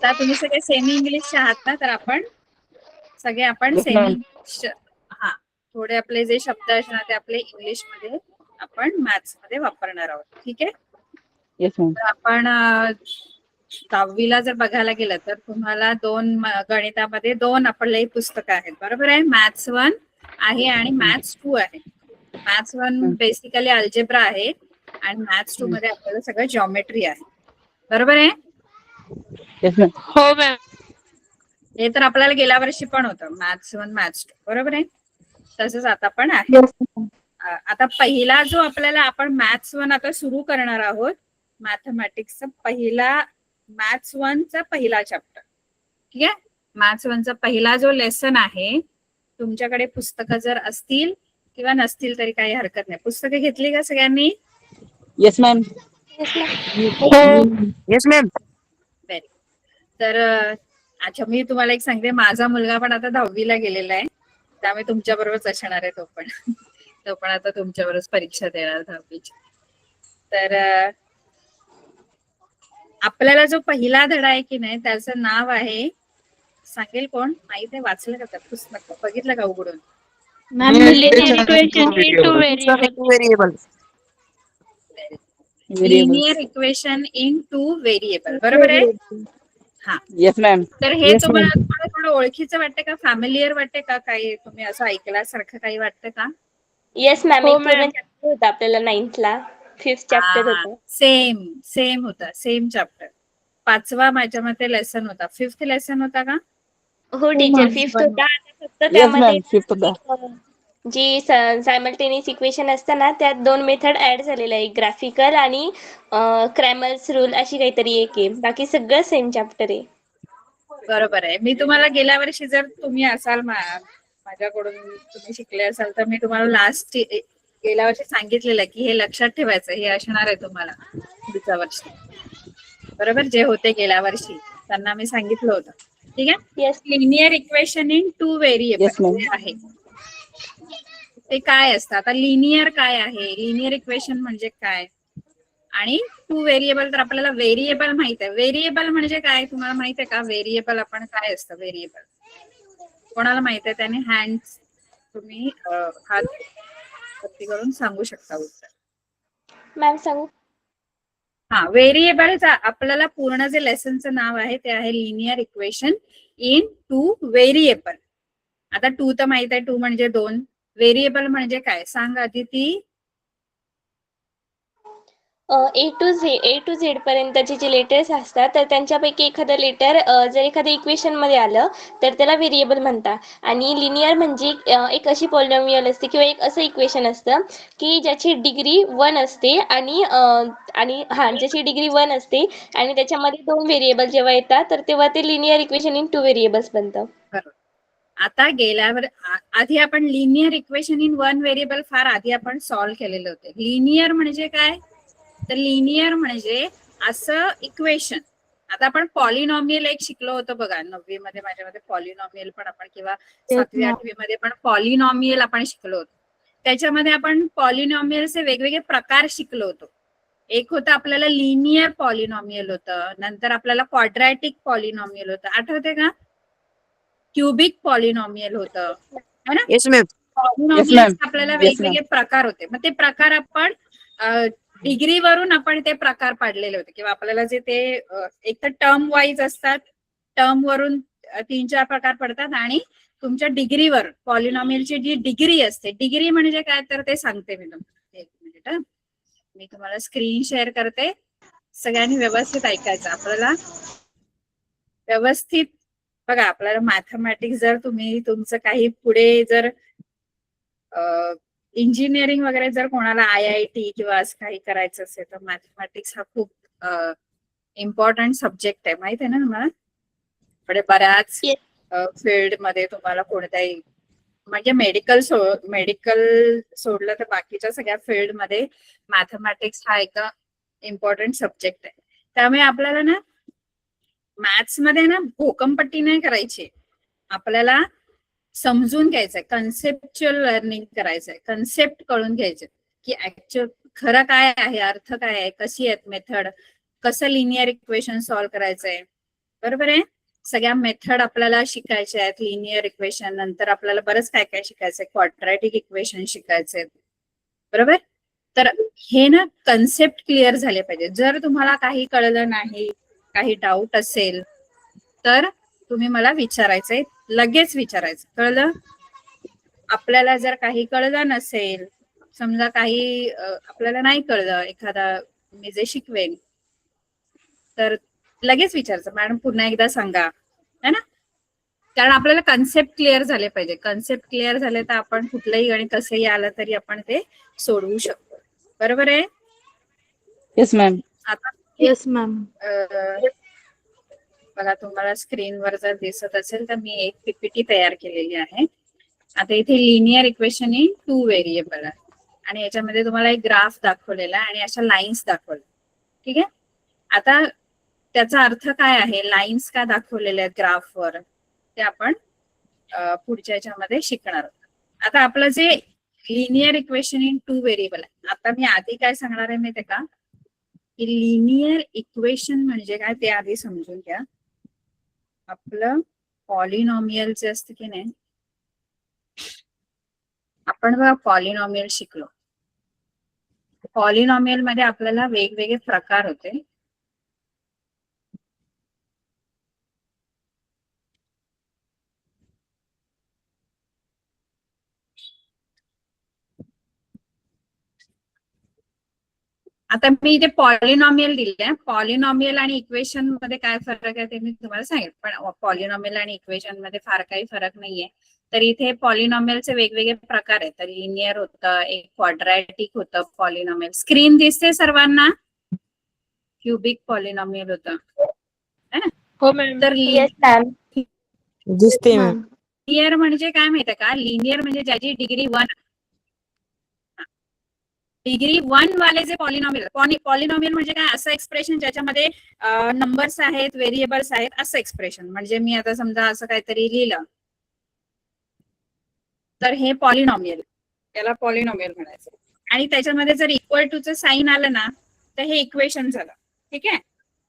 आता तुम्ही सगळे सेमी इंग्लिशचे आहात ना, तर आपण सेमी इंग्लिश, हा, थोडे आपले जे शब्द असणार ते आपले इंग्लिश मध्ये आपण मॅथ्स मध्ये वापरणार आहोत. ठीक आहे. तर आपण 10वीला जर बघायला गेलं तर तुम्हाला गणितामध्ये 2 आपले पुस्तकं आहेत, बरोबर आहे. मॅथ्स 1 आहे आणि मॅथ्स 2 आहे. मॅथ्स 1 बेसिकली अल्जेब्रा आहे आणि मॅथ्स 2 मध्ये आपल्याला सगळं जॉमेट्री आहे, बरोबर आहे. हो मॅम. हे तर आपल्याला गेल्या वर्षी पण होतं, मॅथ्स 1 मॅथ्स 2, बरोबर आहे. तसंच आता पण आहे. आता पहिला जो आपल्याला आपण मॅथ्स 1 आता सुरू करणार आहोत, मॅथमॅटिक्सचा पहिला, मॅथ्स 1 चा पहिला चॅप्टर. ठीक आहे. मॅथ्स 1 चा पहिला जो लेसन आहे, तुमच्याकडे पुस्तकं जर असतील किंवा नसतील तरी काही हरकत नाही. पुस्तकं घेतली का सगळ्यांनी? Yes ma'am. Yes ma'am. Very. तर अच्छा, मी तुम्हाला एक सांगते, माझा मुलगा पण आता 10वीला गेलेला आहे, त्यामुळे तुमच्या बरोबरच असणार आहे तो पण. तो पण आता तुमच्यावरच परीक्षा देणार 10वीची. तर आपल्याला जो पहिला धडा आहे की नाही, त्याचं नाव आहे, सांगेल कोण? माहित आहे, वाचलं का त्यात पुस्तक, बघितलं का उघडून? Linear equation into variable. Linear equation in 2 variable, बरोबर आहे. हा. Yes ma'am. तर हे तुम्हाला थोडं ओळखीचं वाटतं का, फॅमिलियर वाटते का, काही तुम्ही असं ऐकल्यासारखं काही वाटतं का? Yes ma'am. हो एक पूर्ण मॅम. चॅप्टर होता आपल्याला 9th ला, 5th चॅप्टर होता. सेम होता, सेम चॅप्टर. 5वा माझ्या मते लेसन होता. 5th लेसन होता का? हो टीचर, 5th होता. आता फक्त येस मॅम. त्यामध्ये 5th होता. जी सायमल्टेनियस इक्वेशन असतं ना, त्यात 2 मेथड ऍड झालेल्या आहे, ग्राफिकल आणि क्रॅमर्स रूल अशी काहीतरी एक आहे. बाकी सगळं सेम चॅप्टर आहे. बरोबर आहे. मी तुम्हाला गेल्या वर्षी, जर तुम्ही असाल माझ्याकडून तुम्ही शिकले असाल, तर मी तुम्हाला गेल्या वर्षी सांगितलेलं की हे लक्षात ठेवायचं, हे असणार आहे तुम्हाला पुढच्या वर्षी, बरोबर. जे होते गेल्या वर्षी त्यांना मी सांगितलं होतं. ठीक आहे. Yes. Linear equation in 2 yes variable ma'am. जे आहे ते काय असतं. आता लिनियर काय आहे, लिनियर इक्वेशन म्हणजे काय, आणि 2 व्हेरिएबल. तर आपल्याला व्हेरिएबल माहित आहे. व्हेरिएबल म्हणजे काय तुम्हाला माहित आहे का? व्हेरिएबल आपण काय असतं व्हेरिएबल, कोणाला माहित आहे? त्याने हँड, तुम्ही हात वरती करून सांगू शकता उत्तर. मॅम सांगू? हा, व्हेरिएबलचा आपल्याला पूर्ण जे लेसनचं नाव आहे ते आहे लिनियर इक्वेशन इन 2 व्हेरिएबल. आता 2 तर माहित आहे, 2 म्हणजे 2. व्हेरिएबल म्हणजे काय सांग अदिती? ए टू झेड पर्यंतचे जे लेटर्स असतात, तर त्यांच्यापैकी एखादं लेटर जर एखाद्या इक्वेशन मध्ये आलं तर त्याला व्हेरिएबल म्हणतात. आणि लिनियर म्हणजे एक अशी पॉलिनॉमियल असते किंवा एक असं इक्वेशन असतं की ज्याची डिग्री 1 असते आणि ज्याची डिग्री 1 असते आणि त्याच्यामध्ये 2 व्हेरिएबल जेव्हा येतात, तर तेव्हा ते लिनियर इक्वेशन इन 2 व्हेरिएबल्स बनतं. आता आधी आपण लिनियर इक्वेशन इन 1 व्हेरिएबल फार आधी आपण सॉल्व्ह केलेले होते. लिनियर म्हणजे काय? तर लिनियर म्हणजे असं इक्वेशन. आता आपण पॉलिनॉमियल एक शिकलो होतो बघा 9वी मध्ये, माझ्यामध्ये पॉलिनॉमियल पण आपण, किंवा 7वी 8वी मध्ये पण पॉलिनॉमियल आपण शिकलो होतो. त्याच्यामध्ये आपण पॉलिनॉमियलचे वेगवेगळे प्रकार शिकलो होतो. एक होतं आपल्याला लिनियर पॉलिनॉमियल होतं, नंतर आपल्याला क्वाड्रॅटिक पॉलिनॉमियल होतं, आठवते का? क्युबिक पॉलिनॉमियल होतं, है ना? Yes ma'am. पॉलिनॉमियल्स आपल्याला वेगवेगळे प्रकार होते. मग ते प्रकार आपण डिग्रीवरून आपण ते प्रकार पाडलेले होते, किंवा आपल्याला जे ते एक तर टर्म वाईज असतात, टर्म वरून 3-4 प्रकार पडतात, आणि तुमच्या डिग्रीवर पॉलिनॉमियलची जी डिग्री असते, डिग्री म्हणजे काय तर ते सांगते मी तुम्हाला. एक मिनिट, मी तुम्हाला स्क्रीन शेअर करते, सगळ्यांनी व्यवस्थित ऐकायचं. आपल्याला व्यवस्थित बघा, आपल्याला मॅथमॅटिक्स जर तुम्ही तुमचं काही पुढे जर इंजिनिअरिंग वगैरे जर कोणाला IIT किंवा असं काही करायचं असेल, तर मॅथमॅटिक्स हा खूप इम्पॉर्टंट सब्जेक्ट आहे, माहित आहे ना तुम्हाला? पुढे बऱ्याच फील्ड मध्ये तुम्हाला कोणत्याही, म्हणजे मेडिकल सोडलं तर बाकीच्या सगळ्या फील्ड मध्ये मॅथमॅटिक्स हा एक इम्पॉर्टंट सब्जेक्ट आहे. त्यामुळे आपल्याला ना मॅथ्स मध्ये ना भोकमपट्टी नाही करायची, आपल्याला समजून घ्यायचंय, कन्सेप्च्युअल लर्निंग करायचंय, कन्सेप्ट कळून घ्यायचे की ऍक्च्युअल खरं काय आहे, अर्थ काय आहे, कशी आहेत मेथड, कसं लिनियर इक्वेशन सॉल्व्ह करायचंय, बरोबर आहे. सगळ्या मेथड आपल्याला शिकायच्या आहेत. लिनियर इक्वेशन नंतर आपल्याला बरंच काय काय शिकायचंय, क्वाड्रॅटिक इक्वेशन शिकायचे, बरोबर. तर हे ना कन्सेप्ट क्लिअर झाले पाहिजे. जर तुम्हाला काही कळलं नाही, काही डाऊट असेल तर तुम्ही मला विचारायचंय, लगेच विचारायचं, कळलं. आपल्याला जर काही कळलं नसेल, समजा काही आपल्याला नाही कळलं एखादा मी जे शिकवेन, तर लगेच विचारायचं, मॅडम पुन्हा एकदा सांगा, है ना. कारण आपल्याला कन्सेप्ट क्लिअर झाले पाहिजे. कन्सेप्ट क्लिअर झाले तर आपण कुठलंही गणित कसंही आलं तरी आपण ते सोडवू शकतो. बरोबर आहे. Yes ma'am. आता येस मॅम. बघा तुम्हाला स्क्रीनवर जर दिसत असेल तर मी एक पीपीटी तयार केलेली आहे. आता इथे लिनियर इक्वेशन इन 2 व्हेरिएबल आहे आणि याच्यामध्ये तुम्हाला एक ग्राफ दाखवलेला आहे आणि अशा लाईन्स दाखवल्या. ठीक आहे. आता त्याचा अर्थ काय आहे, लाईन्स का दाखवलेल्या आहेत ग्राफवर, ते आपण पुढच्या याच्यामध्ये शिकणार आहोत. आता आपलं जे लिनियर इक्वेशन इन 2 व्हेरिएबल आहे, आता मी आधी काय सांगणार आहे माहिती का, की लिनियर इक्वेशन म्हणजे काय ते आधी समजून घ्या. आपलं पॉलिनॉमियल जे असतं की नाही, आपण बघा पॉलिनॉमियल शिकलो. पॉलिनॉमियल मध्ये आपल्याला वेगवेगळे प्रकार होते. आता मी इथे पॉलिनॉमियल दिले. पॉलिनॉमियल आणि इक्वेशन मध्ये काय फरक आहे ते मी तुम्हाला सांगेल, पण पॉलिनॉमियल आणि इक्वेशन मध्ये फार काही फरक नाहीये. तर इथे पॉलिनॉमियलचे वेगवेगळे प्रकार आहेत. तर लिनियर होतं, एक क्वाड्रॅटिक होतं पॉलिनॉमियल. स्क्रीन दिसते सर्वांना. क्युबिक पॉलिनॉमियल होतं, है ना. हो मॅम. तर येस मॅम. दिसते मॅम. लिनियर म्हणजे काय माहितीये का, लिनियर म्हणजे ज्याची डिग्री 1, डिग्री 1 वाले जे पॉलिनॉमियल. पॉलिनॉमियल म्हणजे काय, असं एक्सप्रेशन ज्याच्यामध्ये नंबर्स आहेत, व्हेरिएबल्स आहेत, असं एक्सप्रेशन. म्हणजे मी आता समजा असं काहीतरी लिहिलं तर हे पॉलिनॉमियल, त्याला पॉलिनॉमियल म्हणायचं. आणि त्याच्यामध्ये जर इक्वल टू चं साईन आलं ना तर हे इक्वेशन झालं. ठीक आहे.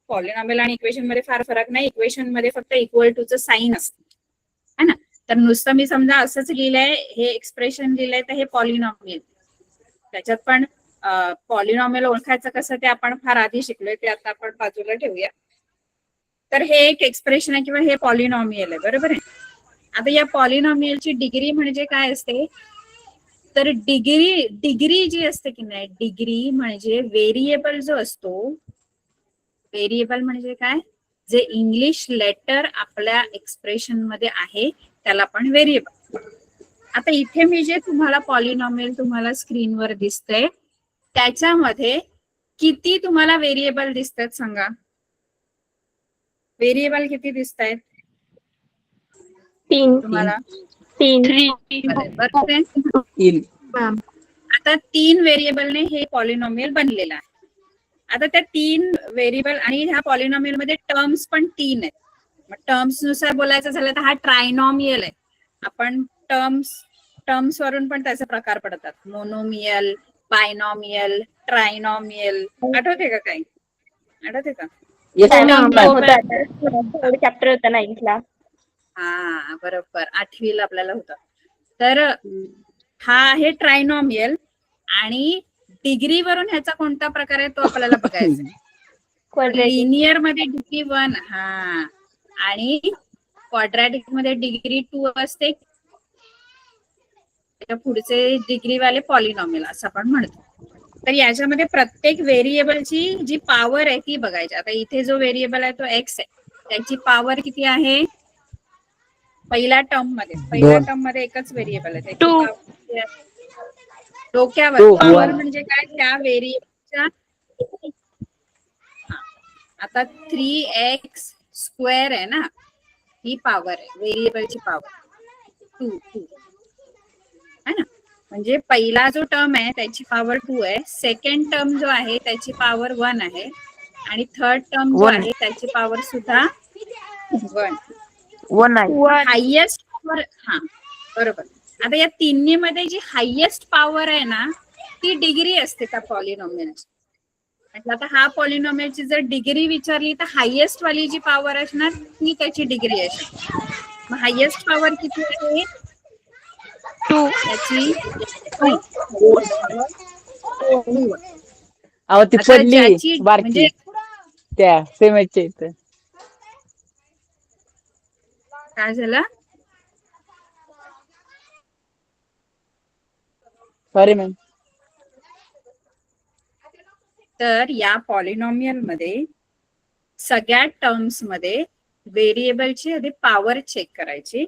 पॉलिनॉमियल आणि इक्वेशन मध्ये फार फरक नाही. इक्वेशन मध्ये फक्त इक्वल टू चं साईन असतं, है ना. तर नुसतं मी समजा असंच लिहिलंय, हे एक्सप्रेशन लिहिलंय, तर हे पॉलिनॉमियल. त्याच्यात पण पॉलिनॉमियल ओळखायचं कसं ते आपण फार आधी शिकलोय, ते आता आपण बाजूला ठेवूया. तर हे एक एक्सप्रेशन आहे किंवा हे पॉलिनॉमियल आहे, बरोबर आहे. आता या पॉलिनॉमियलची डिग्री म्हणजे काय असते, तर डिग्री जी असते की नाही, डिग्री म्हणजे व्हेरिएबल जो असतो. व्हेरिएबल म्हणजे काय, जे इंग्लिश लेटर आपल्या एक्सप्रेशन मध्ये आहे त्याला आपण व्हेरिएबल. आता इथे मी जे तुम्हाला पॉलिनॉमियल तुम्हाला स्क्रीनवर दिसतंय त्याच्यामध्ये किती तुम्हाला व्हेरिएबल दिसतात सांगा. व्हेरिएबल किती दिसत आहेत 3. तुम्हाला? 3. बरोबर आहे. आता 3 व्हेरिएबलने हे पॉलिनॉमियल बनलेलं आहे. आता त्या 3 व्हेरिएबल आणि ह्या पॉलिनॉमियल मध्ये टर्म्स पण 3 आहेत. मग टर्म्स नुसार बोलायचं झालं तर हा ट्रायनॉमियल आहे. आपण टर्म्स वरून पण त्याचे प्रकार पडतात. Monomial, binomial, trinomial. आठवते का काही? आठवते का? चॅप्टर होता 9th ला. हा बरोबर, 8वीला आपल्याला होतं. तर हा आहे ट्रायनॉमियल आणि डिग्री वरून ह्याचा कोणता प्रकार आहे तो आपल्याला बघायचा. लिनियर मध्ये डिग्री 1, हा, आणि क्वाड्रॅटिक मध्ये डिग्री 2 असते. पुढचे डिग्री वाले पॉलिनॉमियल असं आपण म्हणतो. तर याच्यामध्ये प्रत्येक व्हेरिएबलची जी पॉवर आहे ती बघायची. आता इथे जो व्हेरिएबल आहे तो एक्स आहे, त्याची पॉवर किती आहे पहिल्या टर्म मध्ये एकच व्हेरिएबल आहे, त्याची पॉवर डोक्यावर. पॉवर म्हणजे काय, त्या व्हेरिएबलच्या. आता 3x² आहे ना, ही पॉवर आहे व्हेरिएबलची पॉवर 2 है ना. म्हणजे पहिला जो टर्म आहे त्याची पॉवर 2 आहे, सेकंड टर्म जो आहे त्याची पॉवर 1 आहे आणि थर्ड टर्म जो आहे त्याची पॉवर सुद्धा 1 आहे. हायएस्ट पॉवर, हा बरोबर. आता या तिन्ही मध्ये जी हायएस्ट पॉवर आहे ना ती डिग्री असते त्या पॉलिनॉमियलची, म्हणजे आता हा पॉलिनॉमियलची जर डिग्री विचारली तर हायेस्ट वाली जी पॉवर असणार ती त्याची डिग्री असणार. मग हायेस्ट पॉवर किती आहे त्याची? 2. अहो ती आता पडली ज्याची बारकी म्हणजे त्या सिमेंटच्या इथं. काय झालं? Sorry ma'am. तर या पॉलिनॉमियल मध्ये सगळ्या टर्म्स मध्ये व्हेरिएबलची आधी पॉवर चेक करायची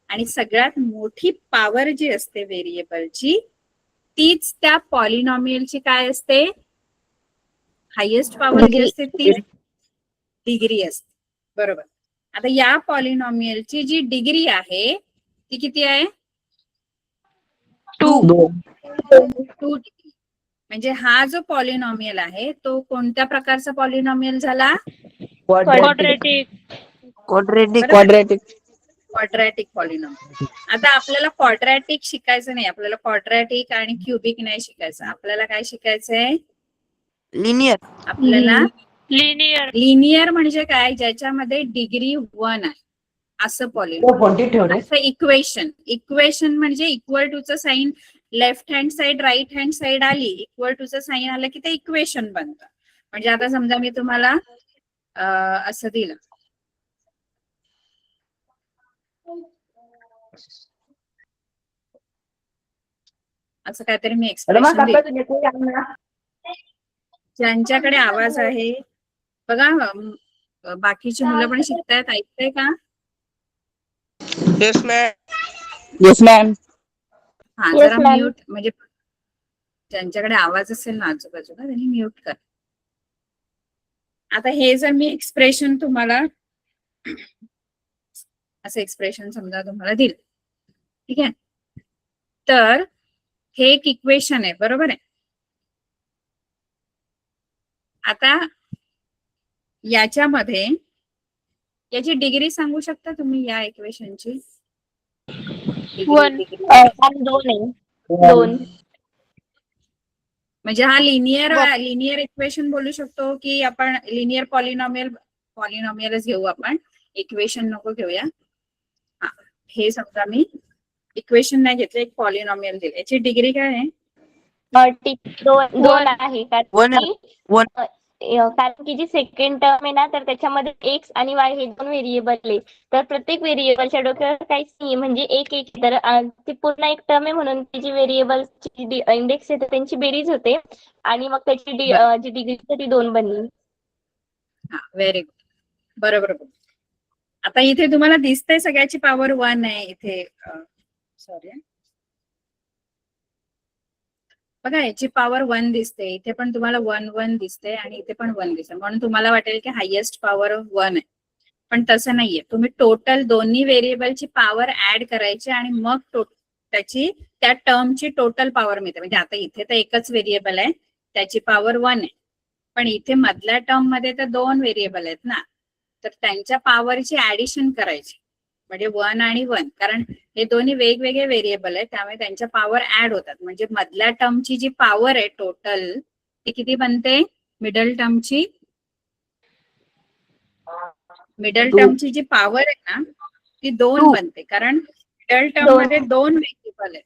आणि सगळ्यात मोठी पॉवर जी असते व्हेरिएबलची तीच त्या पॉलिनॉमियलची काय असते? हायेस्ट पॉवर जी असते तीच डिग्री असते. बरोबर. आता या पॉलिनॉमियलची जी डिग्री आहे ती किती आहे? 2. 2 डिग्री. म्हणजे हा जो पॉलिनॉमियल आहे तो कोणत्या प्रकारचा पॉलिनॉमियल झाला? क्वाड्रॅटिक. Quadratic polynomial. आता आपल्याला क्वाड्रॅटिक शिकायचं नाही, आपल्याला क्वाड्रॅटिक आणि क्युबिक नाही शिकायचं. आपल्याला काय शिकायचंय? लिनियर. आपल्याला लिनियर म्हणजे काय? ज्याच्यामध्ये डिग्री 1 आहे असं पॉलिनॉमियल. असं इक्वेशन म्हणजे इक्वल टू चं sign left hand side right hand side आली, इक्वल टू चं साइन आलं की ते इक्वेशन बनतं. म्हणजे आता समजा मी तुम्हाला असं दिलं, असं काहीतरी मी एक्सप्रेशन दिलं. ज्यांच्याकडे आवाज आहे बघा, बाकीची मुलं पण शिकतायत, ऐकताय का? Yes ma'am. हा, Yes, जरा ma'am. म्यूट, म्हणजे ज्यांच्याकडे आवाज असेल ना आजूबाजूला त्यांनी म्यूट कर. आता हे जर मी एक्सप्रेशन तुम्हाला असं एक्सप्रेशन समजा तुम्हाला दिलं, ठीक आहे, तर हे एक इक्वेशन आहे, बरोबर आहे. आता याच्यामध्ये याची डिग्री सांगू शकता तुम्ही या इक्वेशनची? 2 म्हणजे हा लिनियर इक्वेशन बोलू शकतो की आपण लिनियर पॉलिनॉमियलच घेऊ आपण, इक्वेशन नको घेऊया. हा, हे समजा मी इक्वेशन नाही घेतलं, एक पॉलिनॉमियल दिलं, याची डिग्री काय आहे? 2 आहे. कारण की जी सेकंड टर्म आहे ना, तर त्याच्यामध्ये एक्स आणि वाय हे 2 व्हेरिएबल आहे. तर प्रत्येक व्हेरिएबलच्या डोक्यावर काहीच नाही, म्हणजे एक तर ती पूर्ण एक टर्म आहे म्हणून ती जी व्हेरिएबलची इंडेक्स आहे त्यांची बेरीज होते आणि मग त्याची जी डिग्री ती 2 बनली. हा, व्हेरी गुड, बरोबर. आता इथे तुम्हाला दिसतंय सगळ्याची पॉवर 1 आहे इथे. सॉरी, बघा याची पॉवर 1 दिसते, इथे पण तुम्हाला 1 दिसते आणि इथे पण 1 दिसते, म्हणून तुम्हाला वाटेल की हायेस्ट पॉवर 1 आहे, पण तसं नाहीये. तुम्ही टोटल दोन्ही व्हेरिएबलची पॉवर ऍड करायची आणि मग त्याची त्या टर्मची टोटल पॉवर मिळते. म्हणजे आता इथे तर एकच व्हेरिएबल आहे त्याची पॉवर 1 आहे, पण इथे मधल्या टर्म मध्ये तर 2 व्हेरिएबल आहेत ना, तर त्यांच्या पॉवरची ऍडिशन करायची, म्हणजे 1 आणि 1, कारण हे दोन्ही वेगवेगळे व्हेरिएबल आहेत त्यामुळे त्यांच्या पॉवर ऍड होतात. म्हणजे मधल्या टर्मची जी पॉवर आहे टोटल ती किती बनते? मिडल टर्मची जी पॉवर आहे ना ती 2 बनते, कारण मिडल टर्म मध्ये 2 व्हेरिएबल आहेत.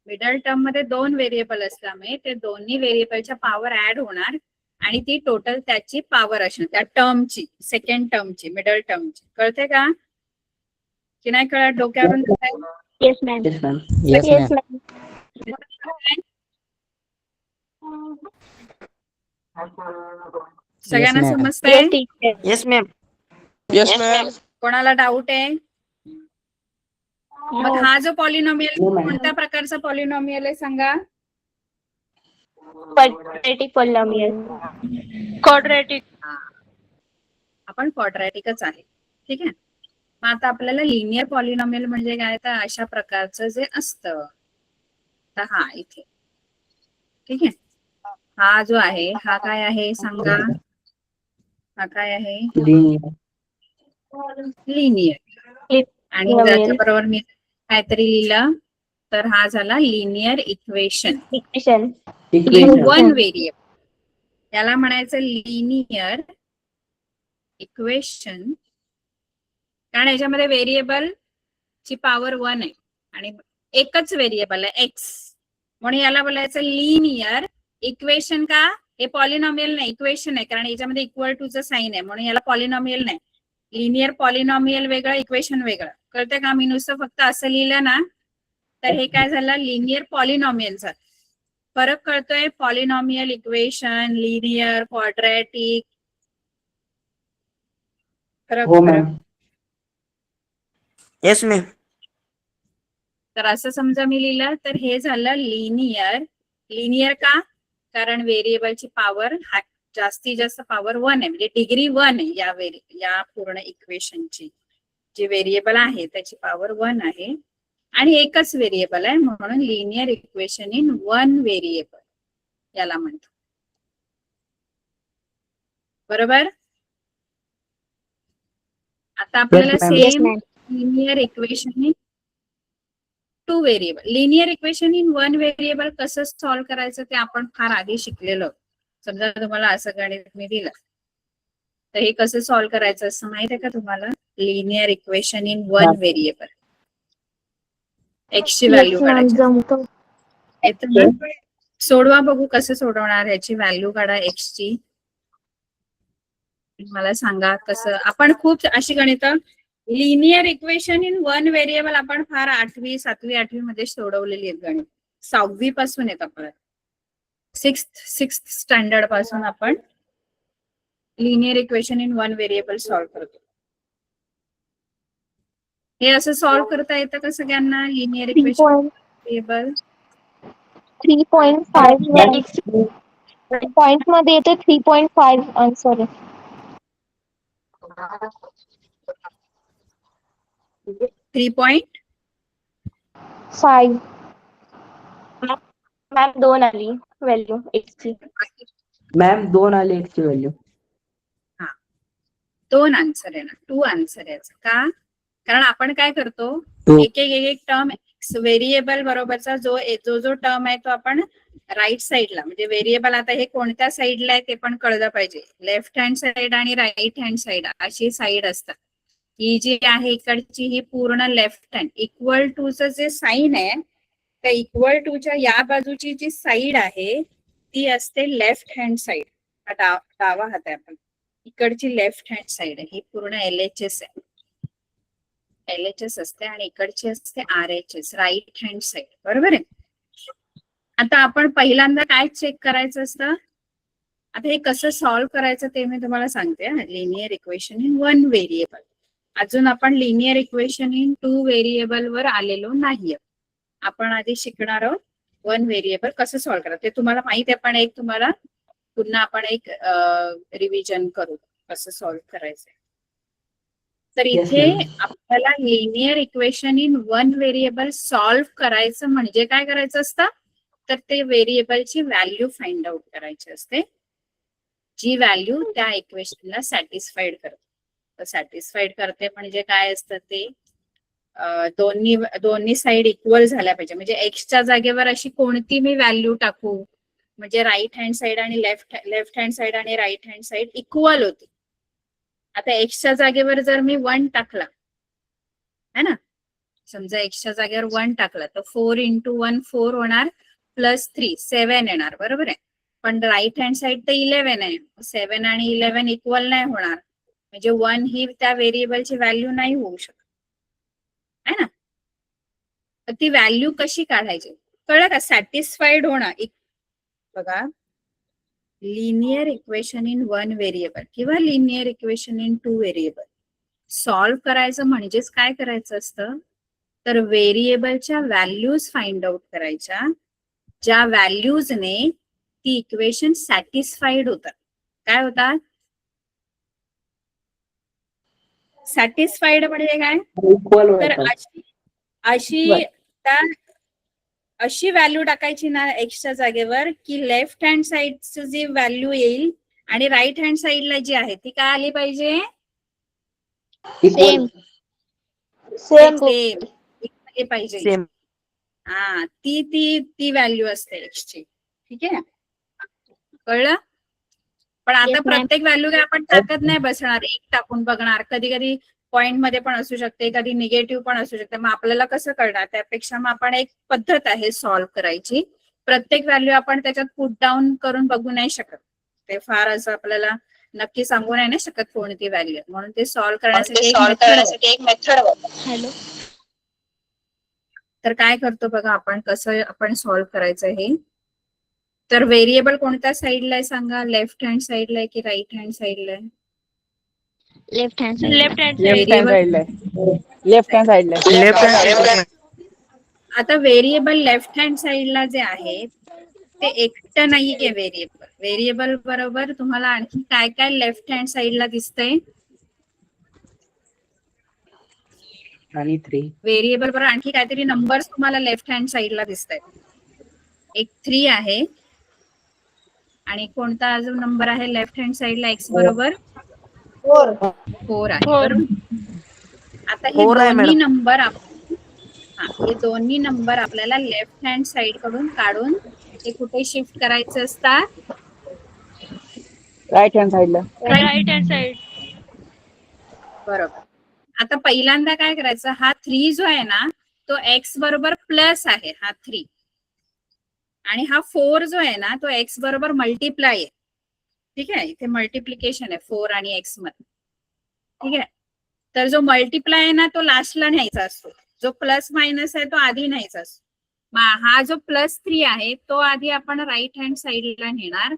मिडल टर्म मध्ये 2 व्हेरिएबल असल्यामुळे ते दोन्ही व्हेरिएबलच्या पॉवर ऍड होणार आणि ती टोटल त्याची पॉवर असणार त्या टर्मची, सेकंड टर्मची, मिडल टर्मची. कळते का की नाही कळत? डोक्यावरून येस मॅम. सगळ्यांना समजतंय? Yes ma'am. कोणाला डाऊट आहे? मग हा जो पॉलिनॉमियल कोणत्या प्रकारचा पॉलिनॉमियल आहे सांगा? Quadratic polynomial. आपण क्वाड्रॅटिकच आहे, ठीक आहे. मग आता आपल्याला लिनियर पॉलिनॉमियल म्हणजे काय, तर अशा प्रकारचं जे असतं, तर हा इथे, ठीक आहे. हा जो आहे हा काय आहे सांगा? हा काय आहे? लिनियर. आणि त्याच्याबरोबर मी काहीतरी लिहिलं तर हा झाला लिनियर इक्वेशन इन 1 व्हेरिएबल. याला म्हणायचं लिनियर इक्वेशन, कारण याच्यामध्ये व्हेरिएबल ची पॉवर 1 आहे आणि एकच व्हेरिएबल आहे एक्स, म्हणून याला बोलायचं लिनियर इक्वेशन. का? हे पॉलिनॉमियल नाही, इक्वेशन आहे, कारण याच्यामध्ये इक्वल टू चं साइन आहे, म्हणून याला पॉलिनॉमियल नाही. लिनियर पॉलिनॉमियल वेगळं, इक्वेशन वेगळं. कळतंय का? मी नुसतं फक्त असं लिहिलं ना तर हे काय झालं, लिनियर पॉलिनॉमियलचा फरक कळतोय. पॉलिनॉमियल, इक्वेशन, लिनियर, क्वाड्रॅटिक, फरक हो फरक. मॅम. Yes ma'am. तर असं समजा मी लिहिलं तर हे झालं लिनियर. लिनियर का? कारण व्हेरिएबलची पॉवर जास्तीत जास्त पॉवर 1 आहे, म्हणजे डिग्री 1 आहे या पूर्ण इक्वेशनची. जे व्हेरिएबल आहे त्याची पॉवर 1 आहे आणि एकच व्हेरिएबल आहे, म्हणून लिनियर इक्वेशन इन 1 व्हेरिएबल याला म्हणतो. बरोबर? आता आपल्याला Yes, ma'am. Yes, same ma'am. Linear equation in 2 variable, linear equation in 1 variable कसं सॉल्व्ह करायचं ते आपण फार आधी शिकलेलो. समजा तुम्हाला असं गणित मी दिलं तर हे कसं सॉल्व्ह करायचं असं माहित आहे का तुम्हाला? Linear equation in 1 variable. X ची व्हॅल्यू Yes, ma'am. काढायची. जमतं. येतं ना? सोडवा बघू कसं सोडवणार. ह्याची व्हॅल्यू काढा एक्स ची. मला सांगा कसं. आपण खूप अशी गणित लिनियर इक्वेशन इन 1 व्हेरिएबल आपण फार 8वी 7वी 8वी मध्ये सोडवलेली आहेत गणित. 6वी पासून येत आपल्याला, 6th स्टँडर्ड पासून आपण linear equation in 1 variable solve करतो. हे असं सॉल्व्ह करता येतं का सगळ्यांना? लिनियर इक्वेशन व्हेरिएबल 3.5 पॉइंट मध्ये येते 3.5 आन्सर आहे. 3.5 मॅम 2 आली व्हॅल्यू एक्सची. मॅम 2 आली एक्सची व्हॅल्यू. 2 आन्सर आहे ना, 2 आन्सर आहे. का? कारण आपण काय करतो, एक एक टर्म व्हेरिएबल बरोबरचा जो जो टर्म आहे तो आपण राईट साईडला, म्हणजे व्हेरिएबल आता हे कोणत्या साईडला आहे ते पण कळलं पाहिजे. लेफ्ट हँड साईड आणि राईट हँड साईड अशी साईड असतात. ही जी आहे इकडची ही पूर्ण लेफ्ट हँड. इक्वल टू चं जे साईन आहे त्या इक्वल टूच्या या बाजूची जी साईड आहे ती असते लेफ्ट हँड साईड. डावा हात आहे आपण, इकडची लेफ्ट हँड साईड आहे ही पूर्ण LHS आहे. LHS असते आणि इकडची असते RHS, राईट हँड साईड. बरोबर आहे? आता आपण पहिल्यांदा काय चेक करायचं असतं. आता हे कसं सॉल्व्ह करायचं ते मी तुम्हाला सांगते. Linear equation in 1 variable. अजून आपण लिनियर इक्वेशन इन 2 व्हेरिएबल वर आलेलो नाहीये. आपण आधी शिकणार आहोत 1 व्हेरिएबल कसं सॉल्व्ह करायचं ते तुम्हाला माहित आहे, पण एक तुम्हाला पुन्हा आपण एक रिव्हिजन करू कसं सॉल्व्ह करायचंय. तर इथे आपल्याला linear equation in 1 variable solve करायचं म्हणजे काय करायचं असतं, तर ते व्हेरिएबलची व्हॅल्यू फाइंड आउट करायची असते, जी व्हॅल्यू त्या इक्वेशनला सॅटिस्फाईड करते. सॅटिस्फाईड करते म्हणजे काय असतं ते, दोन्ही साईड इक्वल झाल्या पाहिजे. म्हणजे एक्सच्या जागेवर अशी कोणती मी व्हॅल्यू टाकू म्हणजे राईट हँड साईड आणि लेफ्ट हँड साईड आणि राईट हँड साईड इक्वल होती. आता एक्सच्या जागेवर जर मी 1 टाकला है ना, समजा एक्सच्या जागेवर 1 टाकला तर 4 × 1 4 होणार, +3 7 येणार. बरोबर आहे? पण राईट हँड साईड तर 11 आहे, 7 आणि 11 इक्वल नाही होणार, म्हणजे 1 ही त्या व्हेरिएबलची व्हॅल्यू नाही होऊ शकत है ना. तर ती व्हॅल्यू कशी काढायची कळलं का? सॅटिस्फाईड होणार. बघा, लिनियर इक्वेशन इन 1 व्हेरिएबल किंवा linear equation in 2 variable solve करायचं म्हणजेच काय करायचं असतं, तर व्हेरिएबलच्या व्हॅल्यूज फाइंड आउट करायच्या, ज्या व्हॅल्यूजने ती इक्वेशन सॅटिस्फाईड होतात. काय होतात? सॅटिस्फाईड म्हणजे काय, तर अशी व्हॅल्यू टाकायची ना एक्सच्या जागेवर की लेफ्ट हँड साईडची जी व्हॅल्यू येईल आणि राईट हँड साईडला जी आहे ती काय आली पाहिजे, सेम पाहिजे. हा, ती व्हॅल्यू असते एक्सची. ठीक आहे, कळलं? पण आता Yes, ma'am. प्रत्येक व्हॅल्यू काय आपण टाकत नाही बसणार, एक टाकून बघणार. कधी कधी पॉइंट मध्ये पण असू शकते, कधी निगेटिव्ह पण असू शकते. मग आपल्याला कसं कळणार? त्यापेक्षा मग आपण एक पद्धत आहे सॉल्व्ह करायची. प्रत्येक व्हॅल्यू आपण त्याच्यात पुट डाऊन करून बघू नाही शकत. ते फार असं आपल्याला नक्की सांगू नाही शकत कोणती व्हॅल्यू, म्हणून ते सॉल्व्ह करण्यासाठी एक मेथड हॅलो. तर काय करतो बघा आपण, कसं आपण सॉल्व्ह करायचं हे. तर व्हेरिएबल कोणत्या साईडला आहे सांगा? लेफ्ट हँड साईडला आहे की राईट हँड साईडला आहे? Left hand side. Left hand left hand साइडला आहे. लेफ्ट हँड साइडला आहे. लेफ्ट हँड आता व्हेरिएबल लेफ्ट हँड साईडला जे आहे ते एकटं नाहीये व्हेरिएबल. व्हेरिएबल बरोबर तुम्हाला आणखी काय काय लेफ्ट हँड साईडला दिसतंय? आणि 3. व्हेरिएबल बरोबर आणखी काहीतरी नंबर्स तुम्हाला लेफ्ट हँड साईडला दिसत आहेत. एक 3 आहे आणि कोणता अजून नंबर आहे लेफ्ट हँड साईडला एक्स बरोबर? 4 आहे. बरोबर. आता हे दोन्ही नंबर हे दोन्ही नंबर आपल्याला लेफ्ट हँड साईड कडून काढून ते कुठे शिफ्ट करायचे असतात? राईट हँड साइडला. Right hand side. बरोबर. आता पहिल्यांदा काय करायचं, हा 3 जो आहे ना तो एक्स बरोबर प्लस आहे, हा 3. आणि हा 4 जो आहे ना तो एक्स बरोबर मल्टिप्लाय आहे. ठीक आहे, इथे मल्टिप्लिकेशन आहे 4 आणि एक्स मध्ये. ठीक आहे, तर जो मल्टिप्लाय आहे ना तो लास्टला न्यायचा असतो, जो प्लस मायनस आहे तो आधी न्यायचा असतो. हा जो +3 आहे तो आधी आपण राईट हँड साईडला नेणार.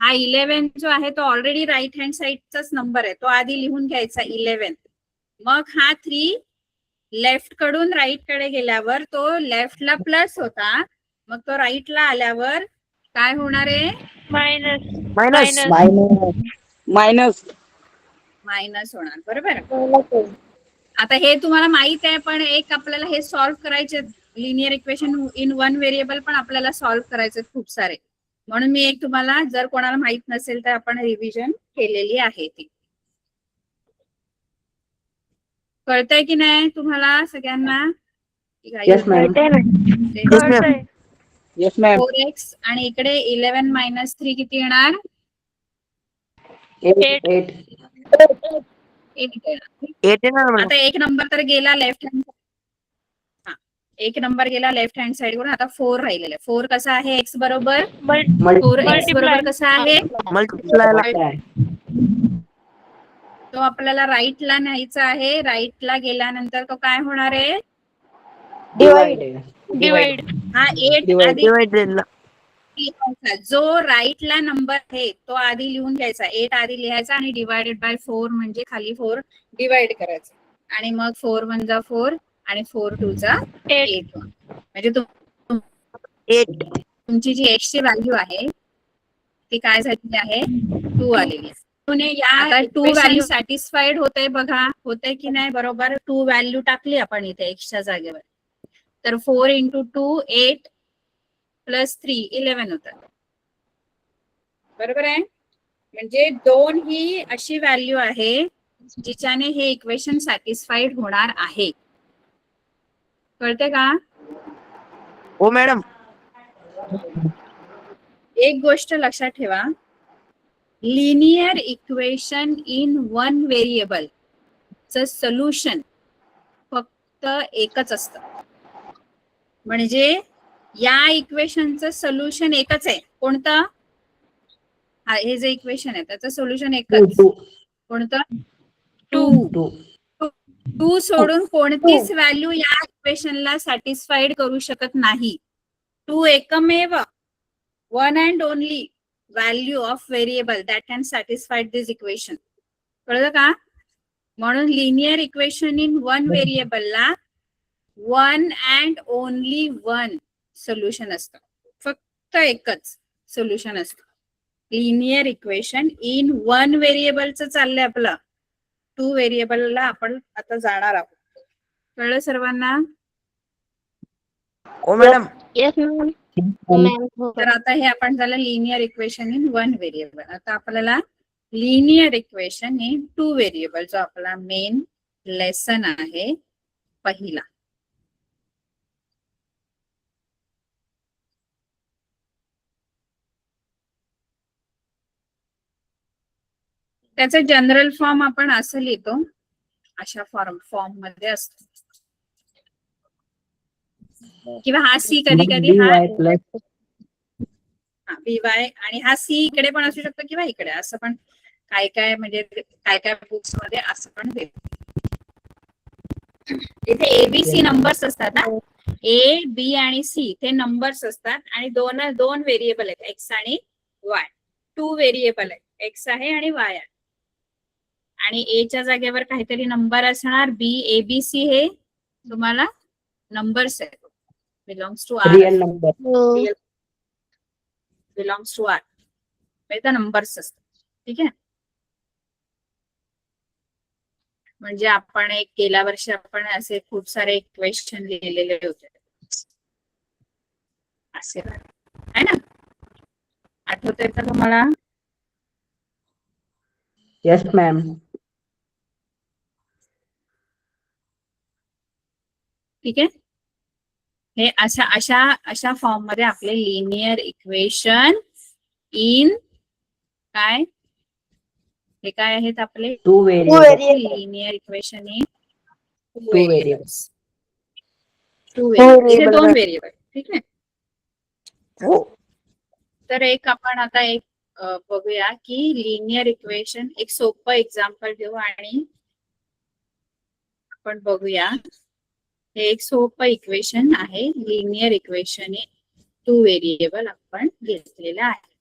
हा 11 जो आहे तो ऑलरेडी राईट हँड साईडचाच नंबर आहे, तो आधी लिहून घ्यायचा 11. मग हा 3 लेफ्ट कडून राईट कडे गेल्यावर तो लेफ्टला प्लस होता, मग तो राईटला आल्यावर काय होणार आहे? मायनस. मायनस होणार. बरोबर. आता हे तुम्हाला माहित आहे, पण एक आपल्याला हे सॉल्व्ह करायचे linear equation in one variable पण आपल्याला सॉल्व्ह करायचे खूप सारे. म्हणून मी एक तुम्हाला, जर कोणाला माहित नसेल तर आपण रिव्हिजन केलेली आहे ती. कळतंय की नाही तुम्हाला सगळ्यांना? Yes ma'am. Yes ma'am. 4x आणि इकडे 11 - 3 किती येणार? 8. 8 येणार. आता एक नंबर तर गेला लेफ्ट हँड. एक नंबर गेला लेफ्ट हँड साइड वरून. आता 4 राहिलेला. 4 कसा आहे एक्स बरोबर? 4x बरोबर कसा आहे? मल्टिप्लाय. तो आपल्याला राईटला न्यायचा आहे. राईटला गेल्यानंतर तो काय होणार आहे? डिवाइड. हा 8 आधी डिवाइड. जो राईटला नंबर आहे तो आधी लिहून घ्यायचा. 8 आधी लिहायचा आणि डिवायडेड बाय 4 म्हणजे खाली 4 डिवाइड करायचं. आणि मग 4 1 जा 4 आणि 4 2 जा 8. म्हणजे तुमची जी एक्स ची व्हॅल्यू आहे ती काय झालेली आहे? 2 आलेली आहे. आता 2 व्हॅल्यू सॅटिस्फाईड होते बघा, होते की नाही? बरोबर. 2 व्हॅल्यू टाकली आपण इथे एक्सच्या जागेवर, तर 4 × 2 8 + 3 11 होतात. बरोबर आहे. म्हणजे 2 ही अशी व्हॅल्यू आहे जिच्याने हे इक्वेशन सॅटिस्फाईड होणार आहे. कळते का? हो मॅडम. एक गोष्ट लक्षात ठेवा, linear equation in one variable च सोल्युशन फक्त एकच असतं. म्हणजे या इक्वेशनचं सोल्युशन एकच आहे. कोणतं? हे जे इक्वेशन आहे त्याचं सोल्युशन एकच. कोणतं? 2. 2 सोडून कोणतीच व्हॅल्यू या इक्वेशनला सॅटिस्फाईड करू शकत नाही. 2 एकमेव, one and only value of variable that can satisfied this equation. कळलं का? म्हणून लिनियर इक्वेशन इन वन व्हेरिएबलला one and only one solution असतं. फक्त एकच सोल्युशन असतं. लिनियर इक्वेशन इन वन व्हेरिएबलचं चाललंय आपलं. 2 व्हेरिएबलला आपण आता जाणार आहोत. कळलं सर्वांना? हो मॅडम. Yes ma'am. तर आता हे आपण झालं linear equation in one variable. आता आपल्याला लिनियर इक्वेशन इन 2 व्हेरिएबल जो आपला मेन लेसन आहे पहिला. त्याचा जनरल फॉर्म आपण असं लिहितो, अशा फॉर्म मध्ये असतो, किंवा हा सी कधी कधी हा प्लस बी वाय, आणि हा सी इकडे पण असू शकतो किंवा इकडे, असं पण काय काय म्हणजे काय काय बुक्स मध्ये असं पण देतो. इथे एबीसी नंबर्स असतात ना, ए बी आणि सी ते नंबर्स असतात, आणि दोन व्हेरिएबल आहेत, एक्स आणि वाय. 2 व्हेरिएबल आहेत, एक्स आहे आणि वाय आहे. आणि ए च्या जागेवर काहीतरी नंबर असणार, बी एबीसी हे तुम्हाला नंबर्स आहेत, belongs to R, real number. Belongs to R, तर नंबर्स असतात. ठीक आहे. म्हणजे आपण गेल्या वर्षी आपण असे खूप सारे क्वेश्चन लिहिलेले होते असे, आहे ना, आठवतंय का तुम्हाला? Yes ma'am. ठीक आहे. हे अशा अशा अशा फॉर्म मध्ये आपले लिनियर इक्वेशन इन काय, हे काय आहेत आपले 2 variable. Linear equation in 2 variable. 2 variable, 2 variable. ठीक आहे. तर एक आपण आता एक बघूया की लिनियर इक्वेशन, एक सोपं एक्झाम्पल घेऊ आणि आपण बघूया. हे एक सोपं इक्वेशन आहे, लिनियर इक्वेशन इन 2 व्हेरिएबल आपण घेतलेलं आहे.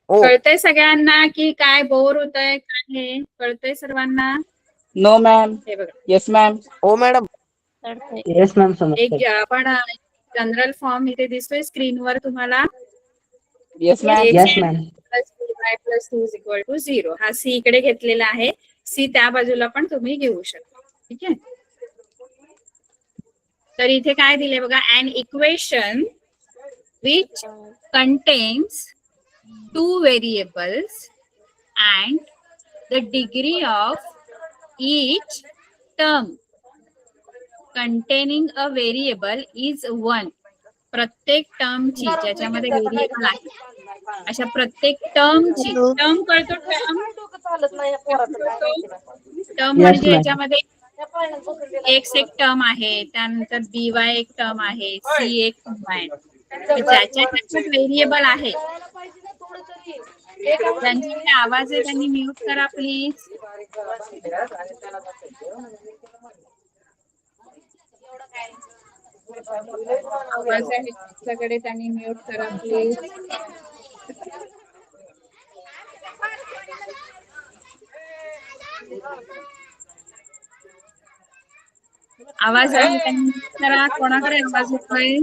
कळतंय सगळ्यांना की काय बोर होतंय, काय हे कळतंय सर्वांना? No ma'am. हे बघा, येस मॅम. हो मॅडम. Yes ma'am. एक समजतंय. आपण जनरल फॉर्म इथे दिसतोय स्क्रीनवर तुम्हाला. Yes ma'am. Yes ma'am. Plus 2 is equal to 0. हा सी इकडे घेतलेला आहे, सी त्या बाजूला पण तुम्ही घेऊ शकता. ठीक आहे. तर इथे काय दिले बघा, अन equation which contains 2 variables and the degree of each term containing a variable is 1. प्रत्येक टर्मची ज्याच्यामध्ये व्हेरिएबल आहे अशा प्रत्येक टर्मची, टर्म कळतो, टर्म येस म्हणजे मॅम. याच्यामध्ये एक्स एक टर्म आहे, त्यानंतर बी वाय एक टर्म आहे, सी एक टर्म आहे. ज्याच्या त्याच्यात व्हेरिएबल आहे, ज्यांच्याकडे आवाज आहे त्यांनी म्यूट करा प्लीज. आवाज आहे तुमच्याकडे, त्यांनी म्यूट करा प्लीज. आवाज आहे त्यांनी म्यूट करा. कोणाकडे आवाज येतोय?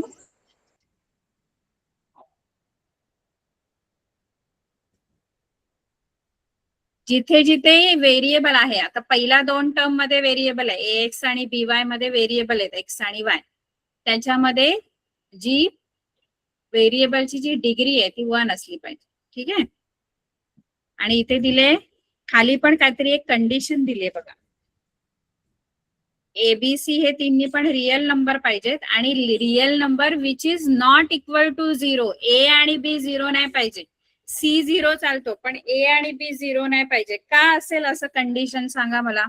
जिथे जिथे व्हेरिएबल आहे, आता पहिल्या 2 टर्म मध्ये व्हेरिएबल आहे, एक्स आणि बी वाय मध्ये व्हेरिएबल आहेत एक्स आणि वाय, त्याच्यामध्ये जी व्हेरिएबलची जी डिग्री आहे ती 1 असली पाहिजे. ठीक आहे. आणि इथे दिले खाली पण काहीतरी एक कंडिशन दिली बघा, एबीसी हे तिन्ही पण रिअल नंबर पाहिजेत, आणि real number which is not equal to 0. A आणि बी 0 नाही पाहिजे, सी 0 चालतो पण ए आणि बी 0 नाही पाहिजे. का असेल असं कंडिशन सांगा मला,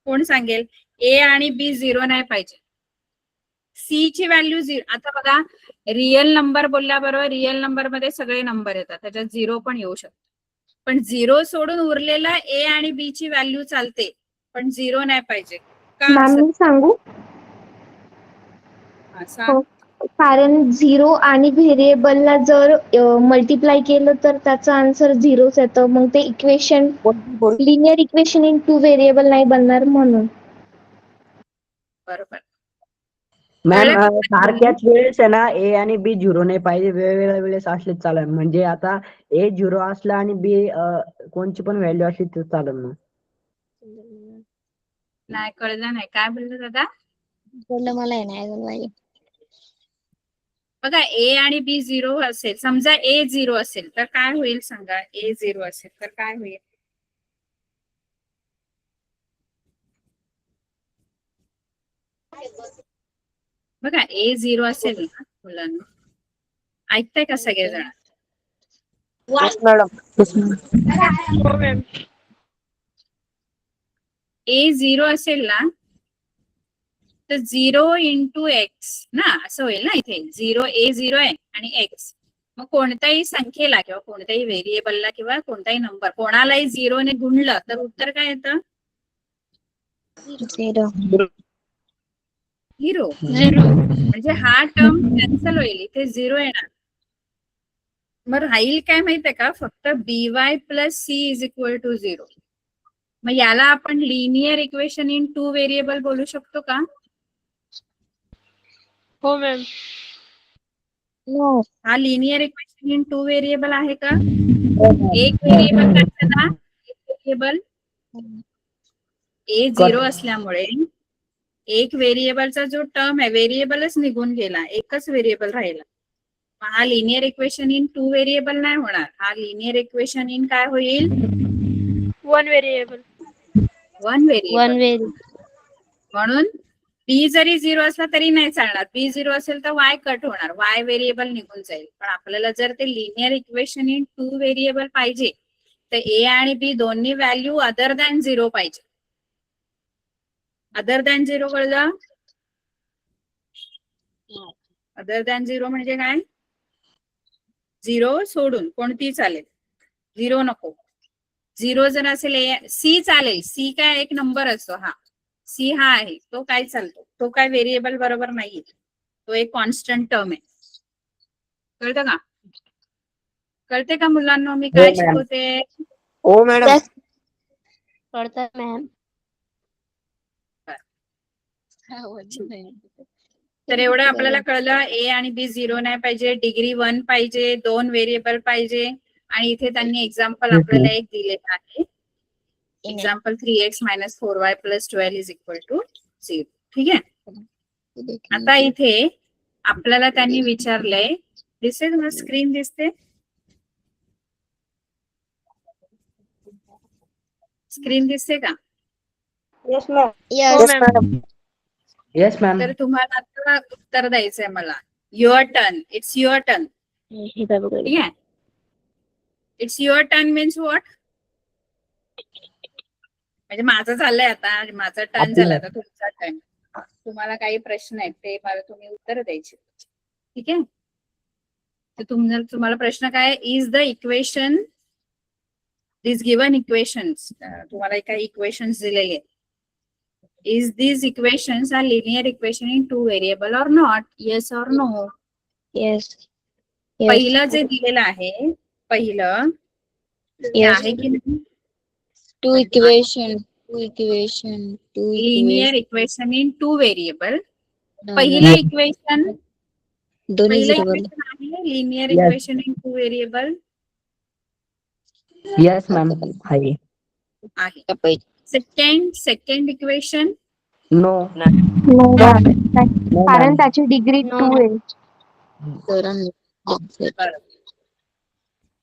कोण सांगेल? ए आणि बी 0 नाही पाहिजे, सी ची व्हॅल्यू 0. आता बघा, रिअल नंबर बोलल्याबरोबर रिअल नंबर मध्ये सगळे नंबर येतात, त्याच्यात 0 पण येऊ शकतो, पण 0 सोडून उरलेला ए आणि बी ची व्हॅल्यू चालते, पण 0 नाही पाहिजे. का मॅम असं? मी सांगू? सांग. कारण 0 आणि व्हेरिएबलला जर मल्टिप्लाय केलं तर त्याचं आन्सर 0च येतं, मग ते equation linear equation in 2 variable नाही बनणार म्हणून. बरोबर. मॅम कळलं का? सारख्याच वेळेस आहे ना, ए आणि बी 0 नाही पाहिजे, वेगवेगळ्या वेळेस असले चालेल. म्हणजे आता ए 0 असला आणि बी कोणची पण व्हॅल्यू असली तर चालेल ना. नाही कळलं नाही, काय बोललं दादा? बोललं मला नाही. बघा, ए आणि बी 0 असेल, समजा ए 0 असेल तर काय होईल सांगा? ए 0 असेल तर काय होईल? बघा, ए 0 असेल ना मुलांना, ऐकताय का सगळेजण? Yes, madam. ए 0 असेल ना तर 0 इंटू एक्स ना असं होईल ना. इथे 0 ए 0 आहे आणि एक्स. मग कोणत्याही संख्येला किंवा कोणत्याही व्हेरिएबलला किंवा कोणताही नंबर कोणालाही 0 ने गुणलं तर उत्तर काय येतं? 0. म्हणजे हा टर्म कॅन्सल होईल, इथे 0 येणार. मग राहील काय माहितीये का? फक्त by plus C is equal to 0. मग याला आपण लिनियर इक्वेशन इन 2 व्हेरिएबल बोलू शकतो का? हो मॅम. नो. हा लिनियर इक्वेशन इन 2 व्हेरिएबल आहे का? एक व्हेरिएबल कशाला? एक व्हेरिएबल ए 0 असल्यामुळे एक व्हेरिएबलचा जो टर्म आहे व्हेरिएबलच निघून गेला, एकच व्हेरिएबल राहिला. मग हा लिनियर इक्वेशन इन 2 व्हेरिएबल नाही होणार. हा लिनियर इक्वेशन इन काय होईल? 1 व्हेरिएबल. 1 व्हेरिएबल. म्हणून बी जरी 0 असला तरी नाही चालणार. बी 0 असेल तर वाय कट होणार, वाय व्हेरिएबल निघून जाईल. पण आपल्याला जर ते लिनियर इक्वेशन इन 2 व्हेरिएबल पाहिजे तर ए आणि बी दोन्ही व्हॅल्यू अदर दॅन 0 पाहिजे. अदर दॅन 0 कळलं? अदर दॅन 0 म्हणजे काय? 0 सोडून कोणती चालेल, 0 नको. 0 जर असेल सी चालेल. सी काय एक नंबर असतो. हा सी हा आहे तो काय चालतो, तो काय व्हेरिएबल बरोबर नाहीये, तो एक कॉन्स्टंट टर्म आहे. कळतं का? कळते का मुलांना मी काय शिकवते? हो मॅडम. कळतं मॅम. तर एवढं आपल्याला कळलं. ए आणि बी 0 नाही पाहिजे, डिग्री 1 पाहिजे, 2 व्हेरिएबल पाहिजे. आणि इथे त्यांनी एक्झाम्पल आपल्याला एक दिलेलं आहे. Example 3x - 4y + 12 is equal to 0. ठीक आहे. आता इथे आपल्याला त्यांनी विचारलंय, दिसते तुम्हाला स्क्रीन दिसते? स्क्रीन दिसते का? Yes, ma'am. Yes. Yes ma'am. तर तुम्हाला आता उत्तर द्यायचंय मला. Your turn. It's your turn. ठीक आहे. It's your turn means what? म्हणजे माझं झालंय आता, माझा टर्न झाला, आता तुमचा टर्न. तुम्हाला काही प्रश्न आहेत ते मला तुम्ही उत्तर द्यायचे. ठीक आहे. तर तुम्हाला प्रश्न काय? Is the equation this given equations, तुम्हाला काही इक्वेशन्स दिलेले आहेत. Is these equations are linear equation in 2 variable or not? Yes or no? Yes. पहिलं जे दिलेलं आहे, पहिलं ते आहे की नाही? Two equation. Linear equation in 2 variable. पहिलं इक्वेशन आहे linear equation in 2 variable yes ma'am आहे. Second equation no. कारण त्याची डिग्री 2 आहे.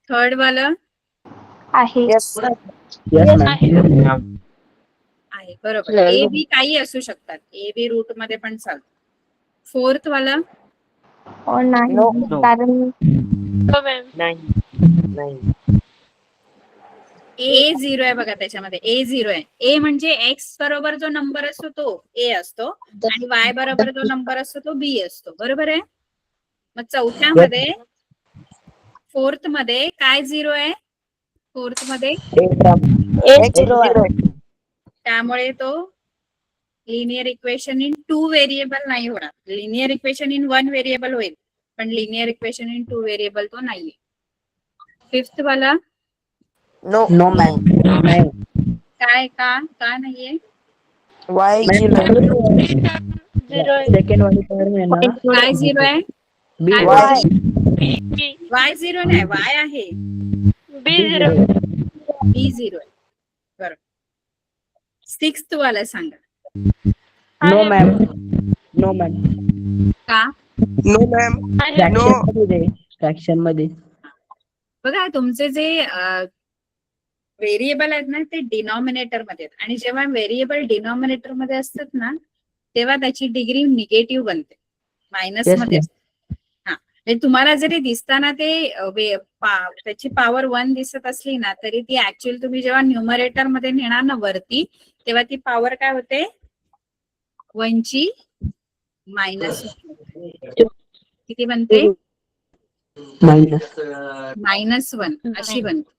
थर्ड वाला आहे. Yes ma'am. आहे बरोबर. ए बी काही असू शकतात, ए बी रूट मध्ये पण चालतं. फोर्थ वाला नाही, कारण ए 0 आहे बघा. त्याच्यामध्ये ए 0 आहे. ए म्हणजे एक्स बरोबर जो नंबर असतो तो ए असतो आणि वाय बरोबर जो नंबर असतो तो बी असतो. बरोबर आहे. मग चौथ्यामध्ये फोर्थ मध्ये काय 0 आहे? फोर्थ मध्ये त्यामुळे तो लिनियर इक्वेशन इन 2 व्हेरिएबल नाही होणार. लिनियर इक्वेशन इन 1 व्हेरिएबल होईल, पण लिनियर इक्वेशन इन 2 व्हेरिएबल तो नाहीये. फिफ्थ वाला नो मॅम. काय का नाहीये? Y सेकंड वाली टर्म आहे ना. काय 0 आहे? बी वाय 0 नाही, वाय आहे. बी 0 आहे. बरोबर. सिक्स्थ वाला सांगा. No ma'am. का? No, ma'am. फ्रॅक्शन मध्ये बघा तुमचे जे व्हेरिएबल आहेत ना ते डिनॉमिनेटर मध्ये आहेत, आणि जेव्हा व्हेरिएबल डिनॉमिनेटर मध्ये असतात ना तेव्हा त्याची डिग्री निगेटिव्ह बनते, मायनस Yes, मध्ये ma'am. असते. हा तुम्हाला जरी दिसताना ते त्याची पॉवर 1 दिसत असली ना तरी ती ऍक्च्युअली तुम्ही जेव्हा न्यूमरेटर मध्ये नेणार ना वरती तेव्हा ती पॉवर काय होते 1 ची मायनस किती बनते -1 अशी बनते.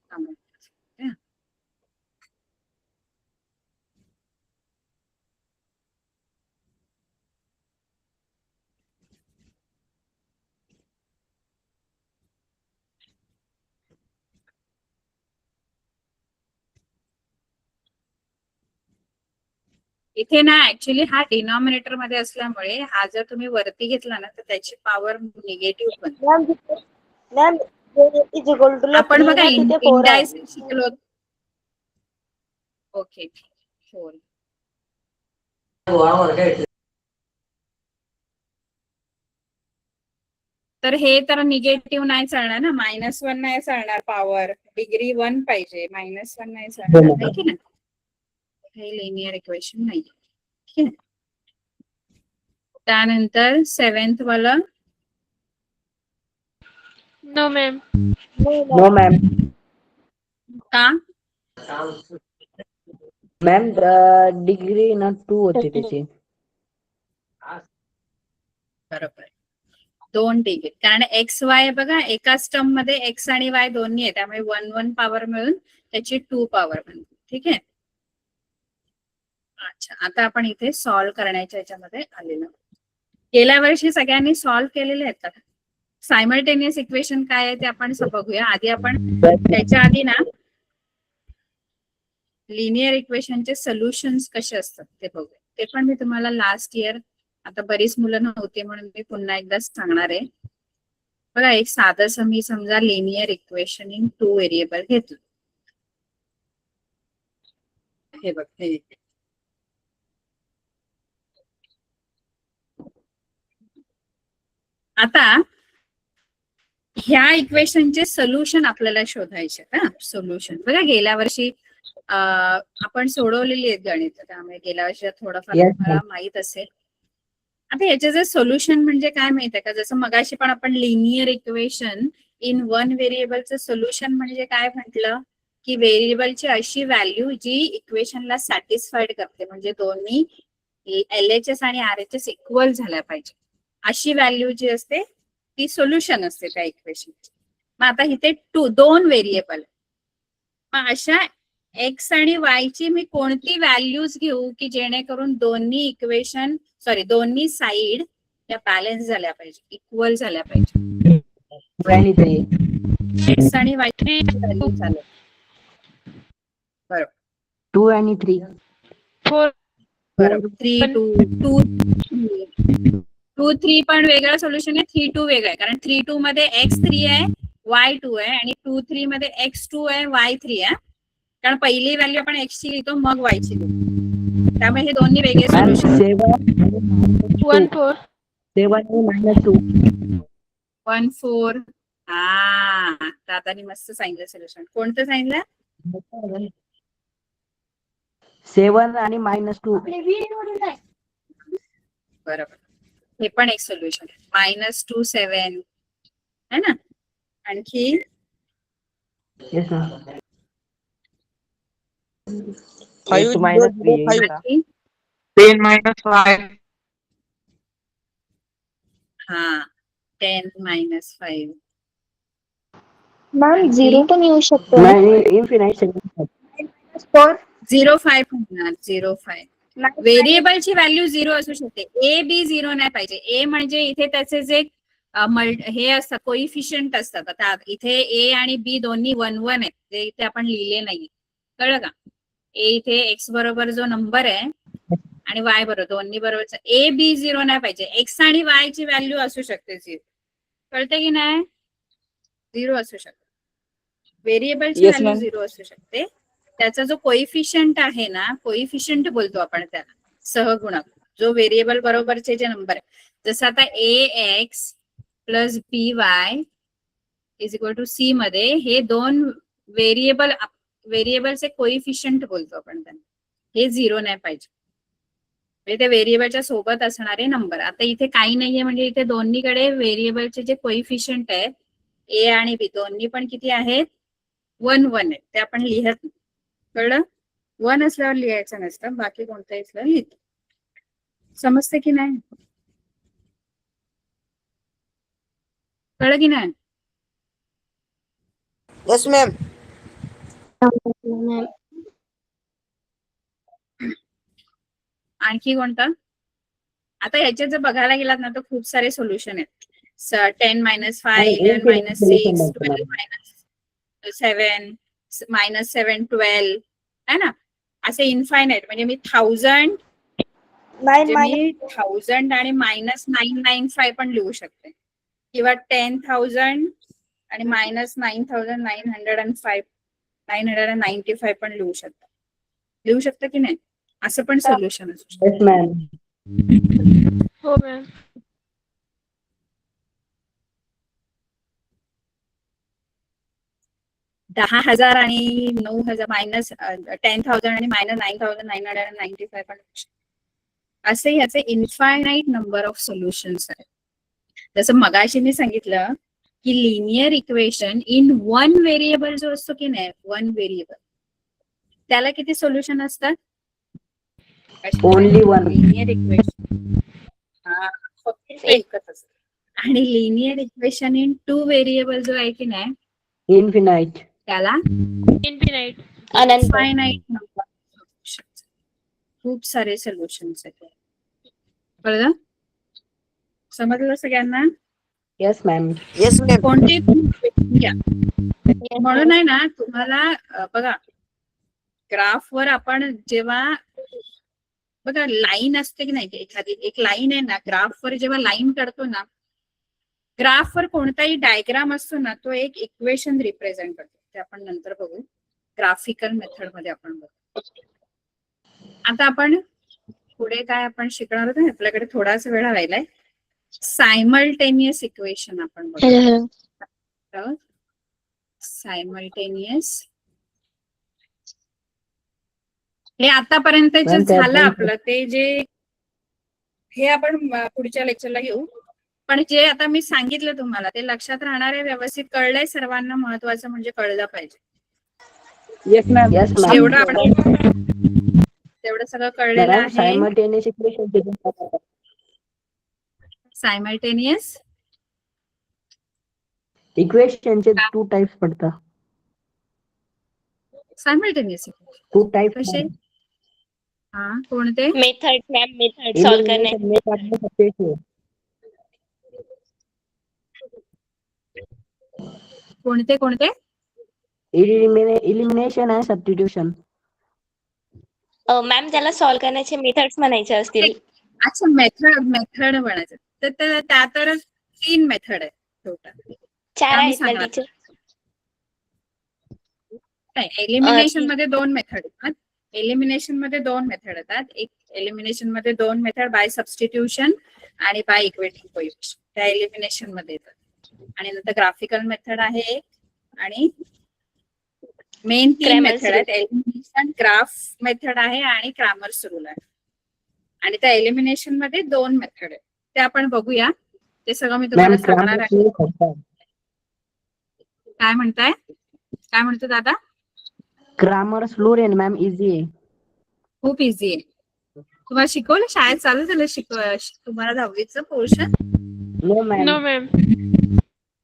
इथे ना ऍक्च्युली हा डिनॉमिनेटर मध्ये असल्यामुळे हा जर तुम्ही वरती घेतला ना तर त्याची पॉवर निगेटिव्ह बनते. मॅम इज इक्वल टू आपण बघा तिथे 4 आहे. इंडायसेस शिकलो. ओके 4. तर हे तर निगेटिव्ह नाही चालणार ना -1 नाही चालणार पॉवर डिग्री 1 पाहिजे -1 नाही चालणार आहे की नाही. हे लिनियर इक्वेशन नाही ठीक आहे. त्यानंतर 7th वाला नो मॅम. No ma'am. का मॅम डिग्री ना 2 होती त्याची. बरोबर 2 डिग्री कारण एक्स वाय बघा एकाच टर्म मध्ये एक्स आणि वाय दोन्ही आहे त्यामुळे 1 पॉवर मिळून त्याची 2 पॉवर बनते ठीक आहे. अच्छा आता आपण इथे सॉल्व्ह करण्याच्या याच्यामध्ये आलेलो. गेल्या वर्षी सगळ्यांनी सॉल्व्ह केलेले आहेत का सायमल्टेनियस इक्वेशन काय आहे ते आपण बघूया. आधी आपण त्याच्या आधी ना लिनियर इक्वेशनचे सोल्युशन्स कसे असतात ते बघूया. ते पण मी तुम्हाला लास्ट इयर आता बरीच मुलं नव्हती म्हणून मी पुन्हा एकदा सांगणार आहे. बघा एक साधं मी समजा लिनियर इक्वेशन इन 2 व्हेरिएबल घेतलं. हे बघ हे आता ह्या इक्वेशनचे सोल्युशन आपल्याला शोधायचे ना. सोल्युशन बघा गेल्या वर्षी आपण सोडवलेली आहेत गणित त्यामुळे गेल्या वर्षी थोडंफार तुम्हाला माहित असेल. आता याचे जे सोल्युशन म्हणजे काय माहित आहे का जसं मगाशी पण आपण लिनियर इक्वेशन इन 1 व्हेरिएबलचं सोल्युशन म्हणजे काय म्हटलं की व्हेरिएबलची अशी व्हॅल्यू जी इक्वेशनला सॅटिस्फाईड करते म्हणजे दोन्ही LHS आणि RHS इक्वल झाल्या पाहिजे अशी व्हॅल्यू जी असते ती सोल्युशन असते त्या इक्वेशनची. मग आता इथे 2 व्हेरिएबल मग अशा एक्स आणि वाय ची मी कोणती व्हॅल्यूज घेऊ की जेणेकरून दोन्ही साइड त्या बॅलन्स झाल्या पाहिजे इक्वल झाल्या पाहिजे. एक्स आणि वाय ची व्हॅल्यू चालेल बरोबर 2 आणि 3 बरोबर 3 2 3 पण वेगळं सोल्युशन आहे 3 2 वेगळं आहे कारण 3 2 मध्ये x3 आहे y2 आहे आणि 2 3 मध्ये x2 आहे y3 आहे कारण पहिली व्हॅल्यू आपण x ची लिहितो मग y ची लिहितो त्यामुळे हे दोन्ही वेगळे सोल्युशन 1 4 1 4 हा दादानी मस्त सांगितलं सोल्युशन. कोणतं सांगितलं 7 आणि -2 बरोबर हे पण एक सोल्युशन आहे -2 7 है ना. आणखी 5 आणखी 10 -5 हा 10 -5 मॅम 0 पण येऊ शकतो. इन्फिनाइट 0 5 होणार 0 5 व्हेरिएबलची व्हॅल्यू 0 असू शकते ए बी 0 नाही पाहिजे. ए म्हणजे इथे त्याचे जे हे असतात कोइफिशियंट असतात. आता इथे ए आणि बी दोन्ही 1 1 आहेत जे इथे आपण लिहिले नाही कळलं का. ए इथे एक्स बरोबर जो नंबर आहे आणि वाय बरोबर दोन्ही बरोबर ए बी 0 नाही पाहिजे. एक्स आणि वाय ची व्हॅल्यू असू शकते 0 कळते की नाही 0 असू शकते. व्हेरिएबलची व्हॅल्यू 0 असू शकते. त्याचा जो कोइफिशियंट आहे ना कोइफिशियंट बोलतो आपण त्याला सहगुणक जो व्हेरिएबल बरोबरचे जे नंबर आहे जसं आता AX + BY = C मध्ये हे 2 व्हेरिएबलचे कोइफिशियंट बोलतो आपण त्यांना हे 0 नाही पाहिजे म्हणजे ते व्हेरिएबलच्या सोबत असणारे नंबर. आता इथे काही नाहीये म्हणजे इथे दोन्हीकडे व्हेरिएबलचे जे कोइफिशियंट आहे ए आणि बी दोन्ही पण किती आहेत 1 1 आहेत. ते आपण लिहत नाही. कळलं? 1 असल्यावर लिहायचं नसतं, बाकी कोणत्याही असल्यावर लिहितो. समजते की नाही? कळलं की नाही? Yes ma'am. आणखी कोणतं? आता ह्याच्यात जर बघायला गेलात ना तर खूप सारे सोल्युशन आहेत. 10 - 5 11 - 6 12 - 7 -7 12 है ना, असे इन्फायनाइट. म्हणजे मी 1000 9 मी 1000 आणि -995 पण लिहू शकते, किंवा 10,000 आणि -9,995 पण लिहू शकते की नाही? असं पण सोल्युशन असू शकतं. Yes ma'am. हो मॅम. 10,000 आणि 9,000 -10,000 आणि -9,995 पण लिहू शकते. असे ह्याचे इन्फायनाइट नंबर ऑफ सोल्युशन्स आहेत. जसं मगाशी मी सांगितलं की लिनियर इक्वेशन इन 1 व्हेरिएबल जो असतो की नाही, 1 व्हेरिएबल, त्याला किती सोल्युशन असतात? Only one. लिनियर इक्वेशन फक्त एकच असतं. आणि लिनियर इक्वेशन इन 2 व्हेरिएबल जो आहे की नाही, इन्फिनाइट. त्याला इन्फिनाइट. अनंत. Infinite number of solutions. खूप सारे सोल्युशन्स आहेत. कळलं? समजलं सगळ्यांना? Yes ma'am. Yes ma'am. कोणती घ्या. म्हणून आहे ना तुम्हाला बघा, ग्राफवर आपण जेव्हा बघा लाईन असते की नाही, एखादी एक लाईन आहे ना, ग्राफवर जेव्हा लाईन करतो ना, ग्राफवर कोणताही डायग्राम असतो ना, तो एक इक्वेशन रिप्रेझेंट करतो. ते आपण नंतर बघू, ग्राफिकल मेथड मध्ये आपण बघू. आता आपण पुढे काय आपण शिकणार होतो, आपल्याकडे थोडासा वेळ राहिलाय. सायमल्टेनियस इक्वेशन आपण बघू. सायमल्टेनियस, हे आतापर्यंत जे झालं आपलं, ते जे हे आपण पुढच्या लेक्चरला घेऊ. पण जे आता मी सांगितलं तुम्हाला ते लक्षात राहणार आहे, व्यवस्थित कळलंय सर्वांना? महत्वाचं म्हणजे कळलं पाहिजे. Yes ma'am. Yes ma'am. तेवढं आपण तेवढं सगळं कळलेलं आहे. Simultaneous equation. सायमल्टेनियस इक्वेशनचे 2 टाइप्स पडतात. Simultaneous 2 types. कसे? हा, कोणते? मेथड मॅम, मेथड सॉल्व करण्याची. कोणते कोणते? इलिमिनेशन आणि सबस्टिट्यूशन. मॅम त्याला सॉल्व करण्याचे मेथड्स म्हणायचे असतील. अच्छा, मेथड म्हणायचं तर त्या तर 3 मेथड आहे टोटल. 4 आहेत ना टीचर? एलिमिनेशन मध्ये 2 मेथड येतात. एलिमिनेशन मध्ये 2 मेथड येतात. एक एलिमिनेशन मध्ये 2 मेथड बाय सबस्टिट्यूशन आणि बाय इक्वेटिंग कोएफिशिएंट, त्या एलिमिनेशन मध्ये येतात. आणि नंतर ग्राफिकल मेथड आहे आणि मेन 3 मेथड आहेत. एलिमिनेशन, ग्राफ मेथड आहे आणि क्रॅमर्स रूल आहे. आणि त्या एलिमिनेशन मध्ये 2 मेथड आहेत, ते आपण बघूया. ते सगळं मी तुम्हाला सांगणार आहे. काय म्हणताय? काय म्हणतो दादा? क्रॅमर्स रूल आहे मॅम, इझी आहे. खूप इझी आहे. तुम्हाला शिकवलं? शाळेत चालू झालं तुम्हाला 10वीचं portion? No ma'am. No ma'am.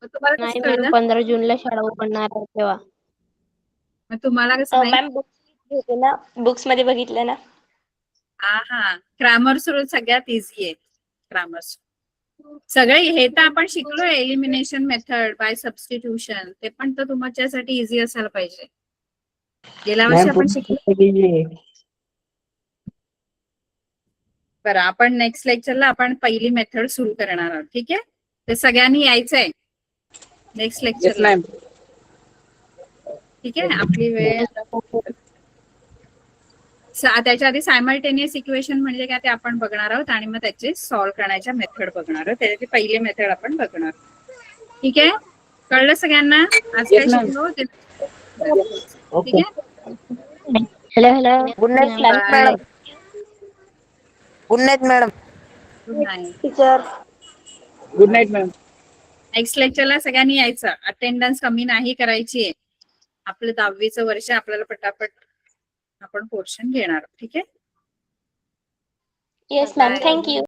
तुम्हाला कसं कळलं? 15 जूनला शाळा ओपनणार आहे तेव्हा. मग तुम्हाला कसं नाही? मॅम बुक्स ना, बुक्स मध्ये बघितलं ना. हा, ग्रामर्स रूल सगळ्यात इझी आहे. ग्रामर्स सगळे हे तर आपण शिकलोय, एलिमिनेशन मेथड बाय सबस्टिट्यूशन, ते पण तर तुमच्यासाठी इझी असायला पाहिजे. गेल्या वर्षी आपण शिकलो. बरं, आपण नेक्स्ट लेक्चरला आपण पहिली मेथड सुरू करणार आहोत. ठीक आहे, ते सगळ्यांनी यायचंय नेक्स्ट लेक्चरला. ठीक आहे, आपली वेळ. त्याच्या आधी सायमल्टेनियस इक्वेशन म्हणजे काय ते आपण बघणार आहोत आणि मग त्याचे सॉल्व्ह करण्याच्या मेथड बघणार आहोत. त्याची पहिली मेथड आपण बघणार. ठीक आहे, कळलं सगळ्यांना? आज काय शिकलो ते? ठीक आहे. Hello hello. Good night madam. Good night madam. Good night. Teacher. Good night ma'am. Next लेक्चरला सगळ्यांनी यायचं. अटेंडन्स कमी नाही करायची. आपलं 10वीचं वर्ष आपल्याला पटापट आपण पोर्शन घेणार. ठीक आहे. Yes ma'am, thank you.